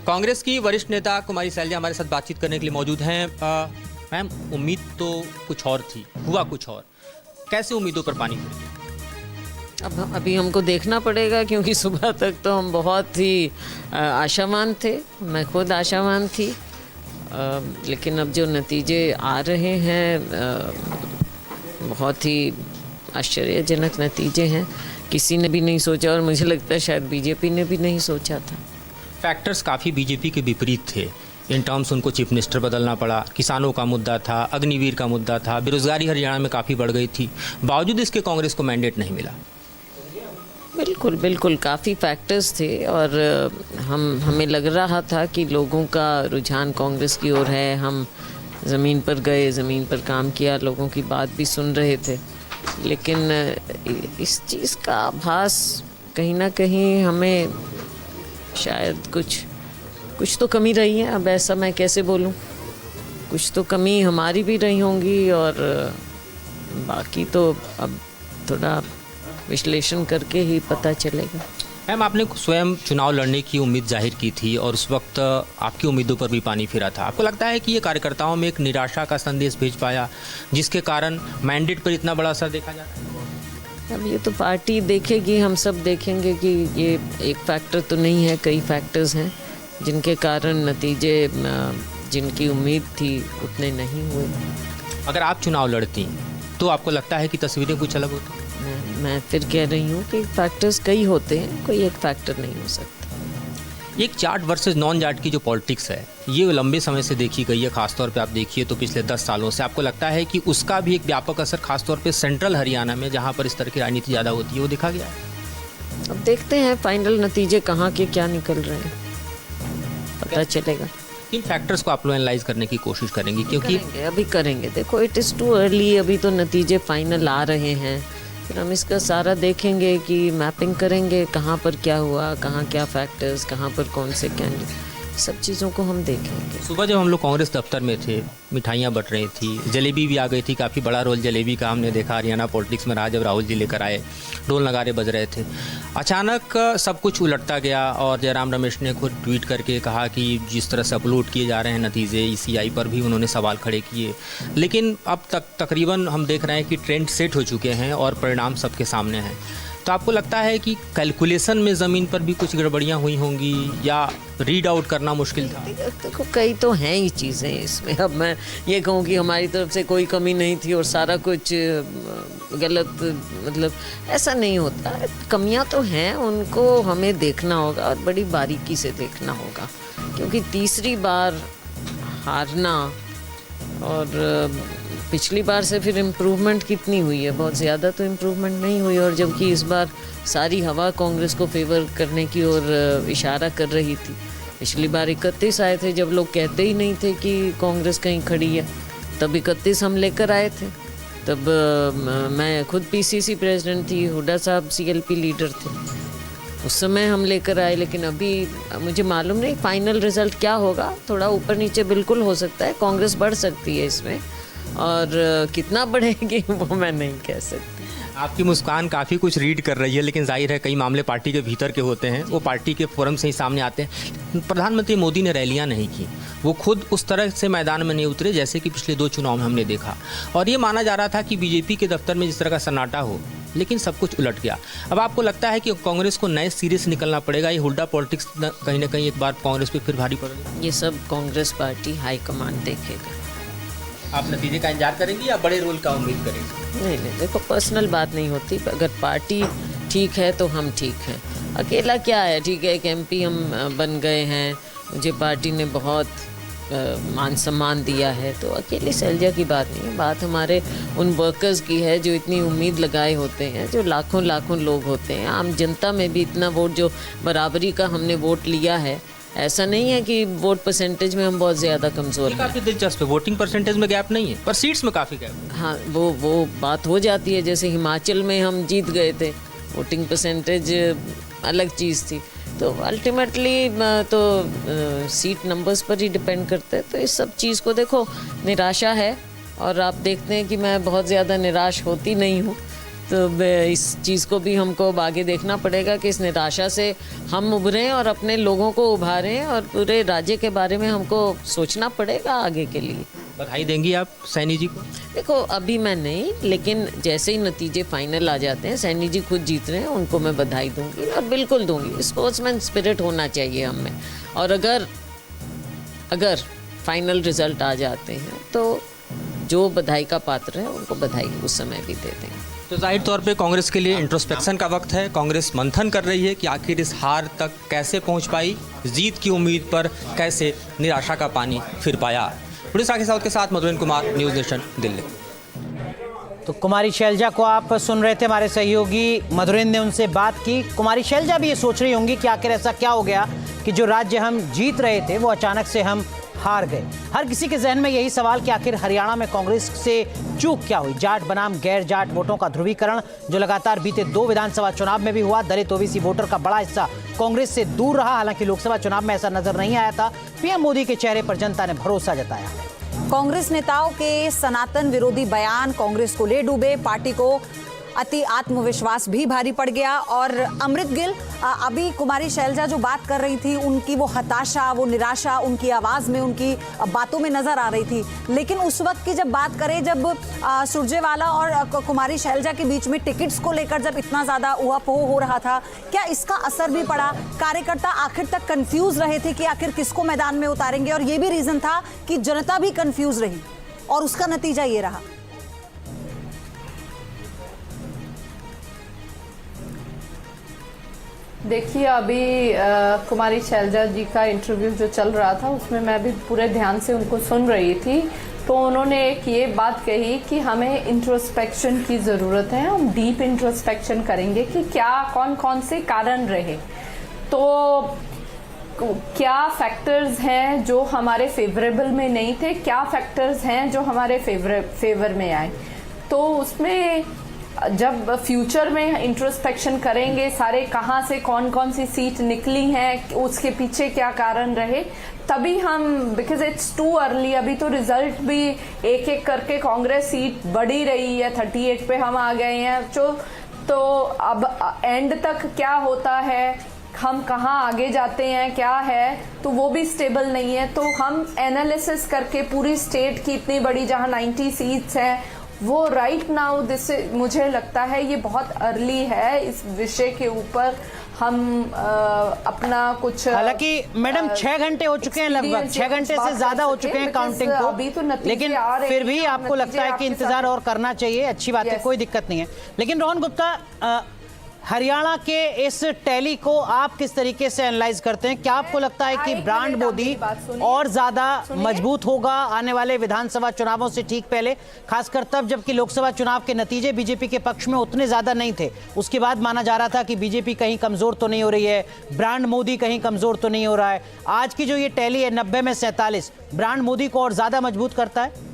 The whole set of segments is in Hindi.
कांग्रेस की वरिष्ठ नेता कुमारी शैलजा हमारे साथ बातचीत करने के लिए मौजूद हैं। मैम, उम्मीद तो कुछ और थी, हुआ कुछ और। कैसे उम्मीदों पर पानी फिर गया? अब अभी हमको देखना पड़ेगा, क्योंकि सुबह तक तो हम बहुत ही आशावान थे। मैं खुद आशावान थी, लेकिन अब जो नतीजे आ रहे हैं बहुत ही आश्चर्यजनक नतीजे हैं। किसी ने भी नहीं सोचा, और मुझे लगता है शायद बीजेपी ने भी नहीं सोचा था। फैक्टर्स काफ़ी बीजेपी के विपरीत थे। इन टर्म्स उनको चीफ मिनिस्टर बदलना पड़ा, किसानों का मुद्दा था, अग्निवीर का मुद्दा था, बेरोजगारी हरियाणा में काफ़ी बढ़ गई थी। बावजूद इसके कांग्रेस को मैंडेट नहीं मिला। बिल्कुल बिल्कुल, काफ़ी फैक्टर्स थे, और हमें लग रहा था कि लोगों का रुझान कांग्रेस की ओर है। हम ज़मीन पर गए, ज़मीन पर काम किया, लोगों की बात भी सुन रहे थे, लेकिन इस चीज़ का आभास कहीं ना कहीं हमें शायद कुछ तो कमी रही है। अब ऐसा मैं कैसे बोलूं, कुछ तो कमी हमारी भी रही होंगी, और बाकी तो अब थोड़ा विश्लेषण करके ही पता चलेगा। मैम, आपने स्वयं चुनाव लड़ने की उम्मीद जाहिर की थी और उस वक्त आपकी उम्मीदों पर भी पानी फिरा था। आपको लगता है कि ये कार्यकर्ताओं में एक निराशा का संदेश भेज पाया, जिसके कारण मैंडेट पर इतना बड़ा असर देखा जा रहा है? अब ये तो पार्टी देखेगी, हम सब देखेंगे कि ये एक फैक्टर तो नहीं है, कई फैक्टर्स हैं जिनके कारण नतीजे जिनकी उम्मीद थी उतने नहीं हुए। अगर आप चुनाव लड़ती तो आपको लगता है कि तस्वीरें कुछ अलग होती? मैं फिर कह रही हूँ कि फैक्टर्स कई होते हैं, कोई एक फैक्टर नहीं हो सकता। एक जाट वर्सेस नॉन जाट की जो पॉलिटिक्स है, ये लंबे समय से देखी गई है। खासतौर पे आप देखिए तो पिछले 10 सालों से आपको लगता है कि उसका भी एक व्यापक असर खासतौर पे सेंट्रल हरियाणा में, जहाँ पर इस तरह की राजनीति ज़्यादा होती है, वो देखा गया है? अब देखते हैं फाइनल नतीजे कहाँ के क्या निकल रहे हैं, पता चलेगा। किन फैक्टर्स को आप लोग एनालाइज करने की कोशिश करेंगे? क्योंकि अभी करेंगे, देखो इट इज़ टू अर्ली, अभी तो नतीजे फाइनल आ रहे हैं, फिर हम इसका सारा देखेंगे कि मैपिंग करेंगे कहाँ पर क्या हुआ, कहाँ क्या फैक्टर्स, कहाँ पर कौन से कैंडिडेट, सब चीज़ों को हम देखेंगे। सुबह जब हम लोग कांग्रेस दफ्तर में थे, मिठाइयाँ बट रही थी, जलेबी भी आ गई थी। काफ़ी बड़ा रोल जलेबी का हमने देखा हरियाणा पॉलिटिक्स में रहा। जब राहुल जी लेकर आए, ढोल नगारे बज रहे थे। अचानक सब कुछ उलटता गया और जयराम रमेश ने खुद ट्वीट करके कहा कि जिस तरह से अपलोड किए जा रहे हैं नतीजे, ECI पर भी उन्होंने सवाल खड़े किए। लेकिन अब तक तकरीबन हम देख रहे हैं कि ट्रेंड सेट हो चुके हैं और परिणाम सबके सामने हैं। तो आपको लगता है कि कैलकुलेशन में ज़मीन पर भी कुछ गड़बड़ियाँ हुई होंगी या रीड आउट करना मुश्किल था? देखो कई तो हैं ही चीज़ें इसमें। अब मैं ये कहूँ कि हमारी तरफ से कोई कमी नहीं थी और सारा कुछ गलत, मतलब ऐसा नहीं होता। कमियां तो हैं, उनको हमें देखना होगा और बड़ी बारीकी से देखना होगा, क्योंकि तीसरी बार हारना, और पिछली बार से फिर इम्प्रूवमेंट कितनी हुई है? बहुत ज़्यादा तो इम्प्रूवमेंट नहीं हुई, और जबकि इस बार सारी हवा कांग्रेस को फेवर करने की ओर इशारा कर रही थी। पिछली बार 31 आए थे, जब लोग कहते ही नहीं थे कि कांग्रेस कहीं खड़ी है, तब 31 हम लेकर आए थे। तब मैं खुद PCC प्रेसिडेंट थी, हुड्डा साहब CLP लीडर थे, उस समय हम लेकर आए। लेकिन अभी मुझे मालूम नहीं फाइनल रिजल्ट क्या होगा, थोड़ा ऊपर नीचे बिल्कुल हो सकता है, कांग्रेस बढ़ सकती है इसमें, और कितना बढ़ेगी वो मैं नहीं कह सकती। आपकी मुस्कान काफ़ी कुछ रीड कर रही है, लेकिन जाहिर है कई मामले पार्टी के भीतर के होते हैं, वो पार्टी के फोरम से ही सामने आते हैं। प्रधानमंत्री मोदी ने रैलियां नहीं की, वो खुद उस तरह से मैदान में नहीं उतरे जैसे कि पिछले 2 चुनाव में हमने देखा, और ये माना जा रहा था कि बीजेपी के दफ्तर में जिस तरह का सन्नाटा हो, लेकिन सब कुछ उलट गया। अब आपको लगता है कि कांग्रेस को नए सिरे से निकलना पड़ेगा? ये हुड्डा पॉलिटिक्स कहीं ना कहीं एक बार कांग्रेस पे फिर भारी पड़ेगा? ये सब कांग्रेस पार्टी हाईकमांड देखेगा। आप नतीजे का इंतजार करेंगी या बड़े रोल का उम्मीद करेंगे? नहीं, देखो पर्सनल बात नहीं होती। अगर पार्टी ठीक है तो हम ठीक हैं। अकेला क्या है, ठीक है, एक MP हम बन गए हैं, मुझे पार्टी ने बहुत मान सम्मान दिया है, तो अकेले शैलजा की बात नहीं है, बात हमारे उन वर्कर्स की है जो इतनी उम्मीद लगाए होते हैं, जो लाखों लाखों लोग होते हैं। आम जनता में भी इतना वोट, जो बराबरी का हमने वोट लिया है, ऐसा नहीं है कि वोट परसेंटेज में हम बहुत ज़्यादा कमज़ोर हैं। काफ़ी दिलचस्प है, वोटिंग परसेंटेज में गैप नहीं है, पर सीट्स में काफ़ी गैप है। हाँ, वो बात हो जाती है। जैसे हिमाचल में हम जीत गए थे, वोटिंग परसेंटेज अलग चीज़ थी, तो अल्टीमेटली तो सीट नंबर्स पर ही डिपेंड करते हैं। तो इस सब चीज़ को देखो, निराशा है, और आप देखते हैं कि मैं बहुत ज़्यादा निराश होती नहीं हूँ, तो इस चीज़ को भी हमको अब आगे देखना पड़ेगा कि इस निराशा से हम उभरें और अपने लोगों को उभारें, और पूरे राज्य के बारे में हमको सोचना पड़ेगा आगे के लिए। बधाई देंगी आप सैनी जी को? देखो, अभी मैं नहीं, लेकिन जैसे ही नतीजे फाइनल आ जाते हैं, सैनी जी खुद जीत रहे हैं, उनको मैं बधाई दूंगी और बिल्कुल दूंगी। स्पोर्ट्समैन स्पिरिट होना चाहिए हम में, और अगर फाइनल रिजल्ट आ जाते हैं तो जो बधाई का पात्र है उनको बधाई उस समय भी दे देंगे। तो जाहिर तौर पे कांग्रेस के लिए इंट्रोस्पेक्शन का वक्त है। कांग्रेस मंथन कर रही है कि आखिर इस हार तक कैसे पहुंच पाई, जीत की उम्मीद पर कैसे निराशा का पानी फिर पाया। उड़ीसा के साउथ के साथ मधुरेंद्र कुमार, न्यूज़ नेशन, दिल्ली। तो कुमारी शैलजा को आप सुन रहे थे, हमारे सहयोगी मधुरेंद्र ने उनसे बात की। कुमारी शैलजा भी ये सोच रही होंगी कि आखिर ऐसा क्या हो गया कि जो राज्य हम जीत रहे थे वो अचानक से हम हार गए। हर किसी के जहन में यही सवाल कि आखिर हरियाणा में कांग्रेस से चूक क्या हुई। जाट बनाम गैर जाट वोटों का ध्रुवीकरण जो लगातार बीते 2 विधानसभा चुनाव में भी हुआ। दलित ओबीसी वोटर का बड़ा हिस्सा कांग्रेस से दूर रहा। हालांकि लोकसभा चुनाव में ऐसा नजर नहीं आया था। पीएम मोदी के चेहरे पर जनता ने भरोसा जताया। कांग्रेस नेताओं के सनातन विरोधी बयान कांग्रेस को ले डूबे। पार्टी को अति आत्मविश्वास भी भारी पड़ गया। और अमृत गिल, अभी कुमारी शैलजा जो बात कर रही थी, उनकी वो हताशा, वो निराशा उनकी आवाज़ में, उनकी बातों में नज़र आ रही थी। लेकिन उस वक्त की जब बात करें, जब सुरजेवाला और कुमारी शैलजा के बीच में टिकट्स को लेकर जब इतना ज़्यादा उहापोह हो रहा था, क्या इसका असर भी पड़ा? कार्यकर्ता आखिर तक कंफ्यूज रहे थे कि आखिर किसको मैदान में उतारेंगे, और ये भी रीज़न था कि जनता भी कंफ्यूज रही, और उसका नतीजा ये रहा। देखिए, अभी कुमारी शैलजा जी का इंटरव्यू जो चल रहा था उसमें मैं भी पूरे ध्यान से उनको सुन रही थी। तो उन्होंने एक ये बात कही कि हमें इंट्रोस्पेक्शन की ज़रूरत है, हम डीप इंट्रोस्पेक्शन करेंगे कि क्या कौन कौन से कारण रहे, तो क्या फैक्टर्स हैं जो हमारे फेवरेबल में नहीं थे, क्या फैक्टर्स हैं जो हमारे फेवर में आए। तो उसमें जब फ्यूचर में इंट्रोस्पेक्शन करेंगे, सारे कहाँ से कौन कौन सी सीट निकली हैं, उसके पीछे क्या कारण रहे, तभी हम, बिकॉज इट्स टू अर्ली, अभी तो रिजल्ट भी एक एक करके कांग्रेस सीट बढ़ी रही है, 38 पे हम आ गए हैं। तो अब एंड तक क्या होता है, हम कहाँ आगे जाते हैं, क्या है, तो वो भी स्टेबल नहीं है। तो हम एनालिसिस करके पूरी स्टेट की इतनी बड़ी, जहाँ 90 सीट्स हैं, वो राइट नाउ मुझे लगता है ये बहुत अर्ली है इस विषय के ऊपर हम अपना कुछ। हालांकि मैडम 6 घंटे हो चुके हैं, लगभग 6 घंटे से ज्यादा हो चुके हैं काउंटिंग को, अभी तो लेकिन फिर भी आपको लगता है कि इंतजार और करना चाहिए। अच्छी बात है, कोई दिक्कत नहीं है। लेकिन रोहन गुप्ता, हरियाणा के इस टैली को आप किस तरीके से एनालाइज करते हैं? क्या आपको लगता है कि ब्रांड मोदी और ज्यादा मजबूत होगा आने वाले विधानसभा चुनावों से ठीक पहले, खासकर तब जबकि लोकसभा चुनाव के नतीजे बीजेपी के पक्ष में उतने ज्यादा नहीं थे? उसके बाद माना जा रहा था कि बीजेपी कहीं कमजोर तो नहीं हो रही है, ब्रांड मोदी कहीं कमजोर तो नहीं हो रहा है। आज की जो ये टैली है 90 में 47, ब्रांड मोदी को और ज्यादा मजबूत करता है?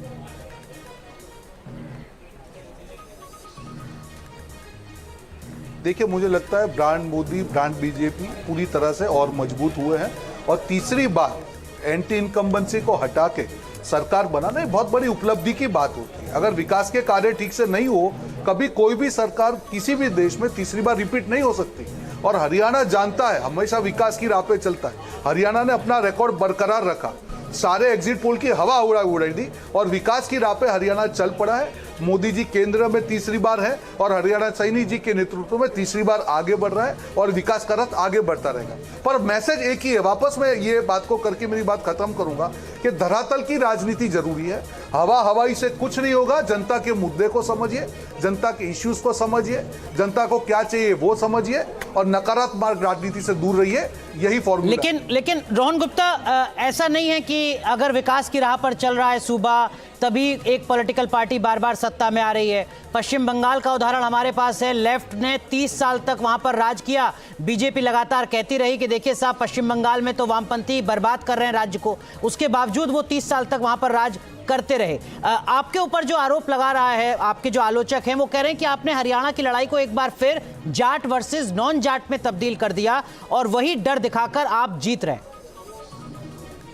देखिए, मुझे लगता है ब्रांड मोदी, ब्रांड बीजेपी पूरी तरह से और मजबूत हुए हैं। और तीसरी बात, एंटी इनकम्बेंसी को हटा के सरकार बनाना एक बहुत बड़ी उपलब्धि की बात होती है। अगर विकास के कार्य ठीक से नहीं हो, कभी कोई भी सरकार किसी भी देश में तीसरी बार रिपीट नहीं हो सकती। और हरियाणा जानता है, हमेशा विकास की राह पे चलता है। हरियाणा ने अपना रिकॉर्ड बरकरार रखा, सारे एग्जिट पोल की हवा उड़ाई दी और विकास की राह पे हरियाणा चल पड़ा है। मोदी जी केंद्र में तीसरी बार है और हरियाणा सैनी जी के नेतृत्व में तीसरी बार आगे बढ़ रहा है और विकास का रथ आगे बढ़ता रहेगा। पर मैसेज एक ही है, वापस मैं ये बात को करके मेरी बात खत्म करूंगा कि धरातल की राजनीति जरूरी है। हवाई से कुछ नहीं होगा। जनता के मुद्दे को समझिए, जनता के इश्यूज को समझिए, जनता को क्या चाहिए वो समझिए और नकारात्मक राजनीति से दूर रहिए, यही फॉर्मूला। लेकिन रोहन गुप्ता, ऐसा नहीं है कि अगर विकास की राह पर चल रहा है सूबा तभी एक पॉलिटिकल पार्टी बार बार सत्ता में आ रही है। पश्चिम बंगाल का उदाहरण हमारे पास है। लेफ्ट ने 30 साल तक वहां पर राज किया। बीजेपी लगातार कहती रही कि देखिए साहब, पश्चिम बंगाल में तो वामपंथी बर्बाद कर रहे हैं राज्य को, उसके बावजूद वो 30 साल तक वहां पर राज करते रहे। आपके ऊपर जो आरोप लगा रहा है, आपके जो आलोचक हैं वो कह रहे हैं कि आपने हरियाणा की लड़ाई को एक बार फिर जाट वर्सेस नॉन जाट में तब्दील कर दिया और वही डर दिखाकर आप जीत रहे।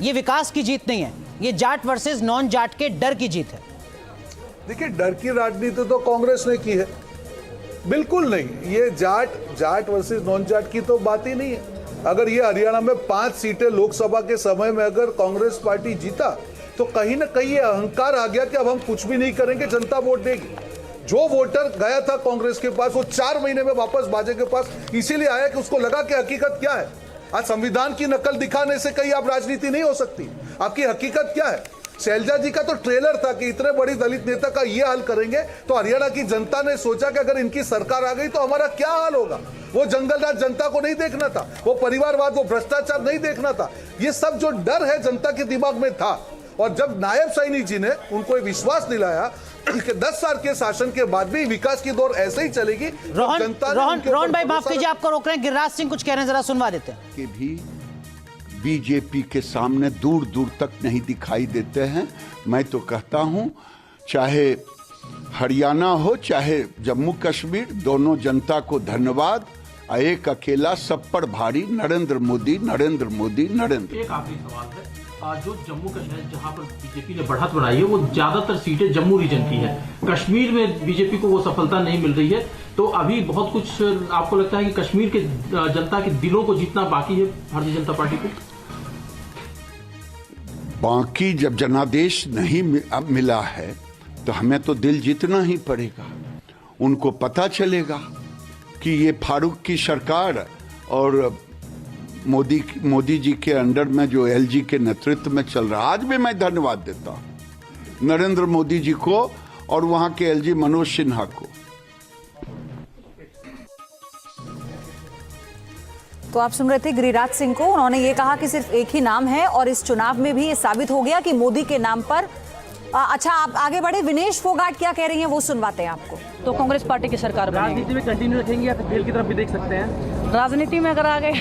ये विकास की जीत नहीं है, ये जाट वर्सेस नॉन जाट के डर की जीत है। देखिए, डर की राजनीति तो कांग्रेस ने की है। बिल्कुल नहीं। ये जाट वर्सेस नॉन जाट की तो बात ही नहीं है। अगर ये हरियाणा में 5 सीटें लोकसभा के समय में अगर कांग्रेस पार्टी जीता तो कहीं ना कहीं ये अहंकार आ गया कि अब हम कुछ भी नहीं करेंगे, जनता वोट देगी। जो वोटर गया था कांग्रेस के पास वो 4 महीने में वापस भाजपा के पास इसीलिए आया कि उसको लगा कि हकीकत क्या है। आज संविधान की नकल दिखाने से कहीं आप राजनीति नहीं हो सकती। आपकी हकीकत क्या है? शैलजा जी का तो ट्रेलर था कि इतने बड़ी दलित नेता का ये हाल करेंगे, तो हरियाणा की जनता ने सोचा कि अगर इनकी सरकार आ गई तो हमारा क्या हाल होगा। वो जंगल राज जनता को नहीं देखना था, वो परिवारवाद, वो भ्रष्टाचार नहीं देखना था। ये सब जो डर है जनता के दिमाग में था। और जब नायब सैनी जी ने उनको विश्वास दिलाया कि 10 साल के शासन के बाद भी विकास की दौर ऐसे ही चलेगी, रोहन भाई माफ कीजिए, आपको रोक रहे हैं। गिरिराज सिंह कुछ कह रहे हैं, जरा सुनवा देते हैं। कि भी बीजेपी के सामने दूर दूर तक नहीं दिखाई देते हैं। मैं तो कहता हूं चाहे हरियाणा हो चाहे जम्मू कश्मीर, दोनों जनता को धन्यवाद। एक अकेला सब पर भारी, नरेंद्र मोदी, नरेंद्र मोदी, नरेंद्र। एक आखिरी सवाल है, जो जम्मू कश्मीर जहां पर बीजेपी ने बढ़त बनाई है वो ज्यादातर सीटें जम्मू रीजन की है। कश्मीर में बीजेपी को वो सफलता नहीं मिल रही है, तो अभी बहुत कुछ आपको लगता है कि कश्मीर के जनता के दिलों को जीतना बाकी है भारतीय जनता पार्टी को? बाकी जब जनादेश नहीं मिला है तो हमें तो दिल जीतना ही पड़ेगा। उनको पता चलेगा कि ये फारूक की सरकार और मोदी जी के अंडर में जो एलजी के नेतृत्व में चल रहा। आज भी मैं धन्यवाद देता हूं नरेंद्र मोदी जी को और वहां के एलजी मनोज सिन्हा को। तो आप सुन रहे थे गिरिराज सिंह को। उन्होंने ये कहा कि सिर्फ एक ही नाम है और इस चुनाव में भी ये साबित हो गया कि मोदी के नाम पर। अच्छा, आप आगे बढ़े। विनेश फोगाट क्या कह रही हैं वो सुनवाते हैं आपको। तो कांग्रेस पार्टी की सरकार राजनीति में कंटिन्यू रखेंगे या फिर जेल की तरफ भी देख सकते हैं? राजनीति में अगर आ गए तो